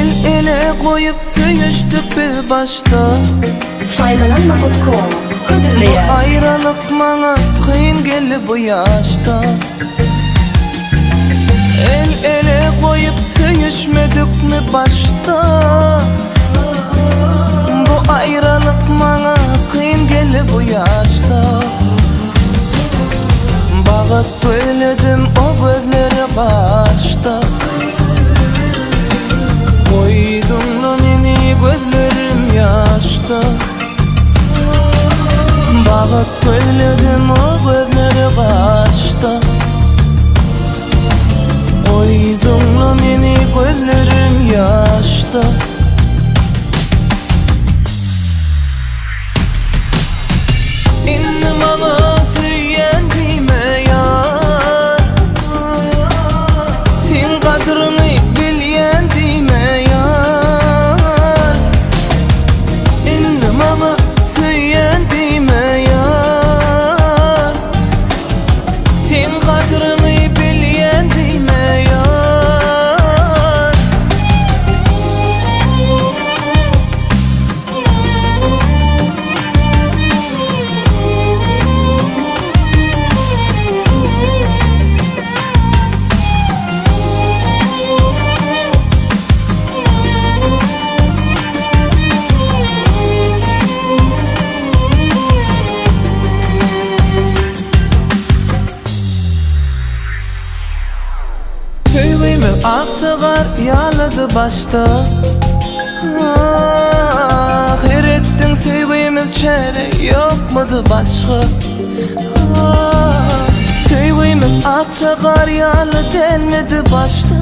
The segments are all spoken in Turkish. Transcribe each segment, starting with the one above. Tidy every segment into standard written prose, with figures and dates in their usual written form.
El ele koyup söyüştük bir başta. Çaylananma.com Hıdırlıya Bu ayrılık bana kıyın geldi bu yaşta. El ele koyup söyüşmedik mi başta? Bu ayrılık bana kıyın geldi bu yaşta. Bağıt böyledim o gözleri kaçta. Koydum da meni gözlerim yaşta. Bağıt böyledim o gözleri kaçta. Koydum da meni gözlerim yaşta. İndim ana süyendime yar. Sen kadrini bilyendime yar. İndim ana süyendime yar. Sen kadrini bilyendime yar. Köyümü akçagar yaladı başta. Ahirettin sevgimiz çare yokmadı başka. Sevgimiz akçagar yalı delmedi başta.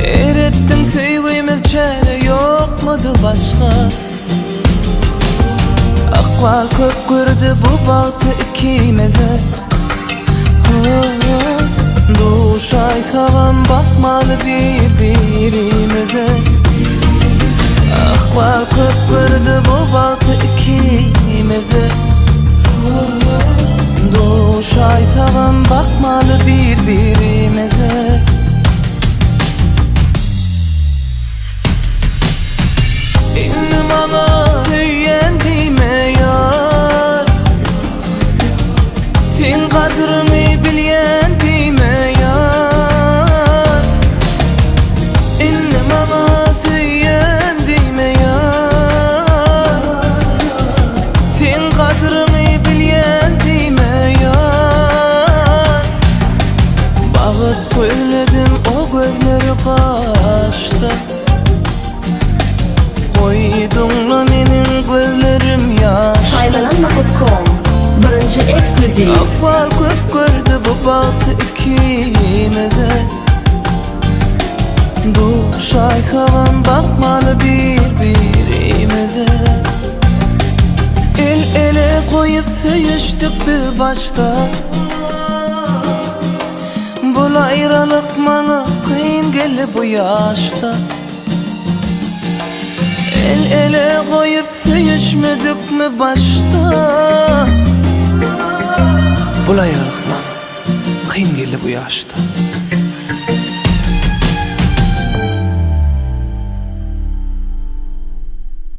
Erettin sevgimiz çare yokmadı başka. Akval kök gördü bu bahtı ikimize. Duşay savan bakmalı birbirimize. Akval kök gördü bu bahtı ikimize. Duşay savan bakmalı birbirimize. İndim ana süyendime yar. Sen kadrini bilyendime yar. İndim ana süyendime yar. Sen kadrini bilyendime yar. Bağıt böyledim o gözleri kaçta. Koydum da menin gözlerim yaşta. Çaylananma.com Birinci ekskluziv Akval kök gördü bu bahtı ikimize. Duşay savan bakmalı birbirimize. El ele koyup söyüştük bir başta. Bu ayrılık bana kıyın geldi bu yaşta. El ele koyup söyüşmedik mi başta? Bu ayrılık bana kıyın geldi bu yaşta.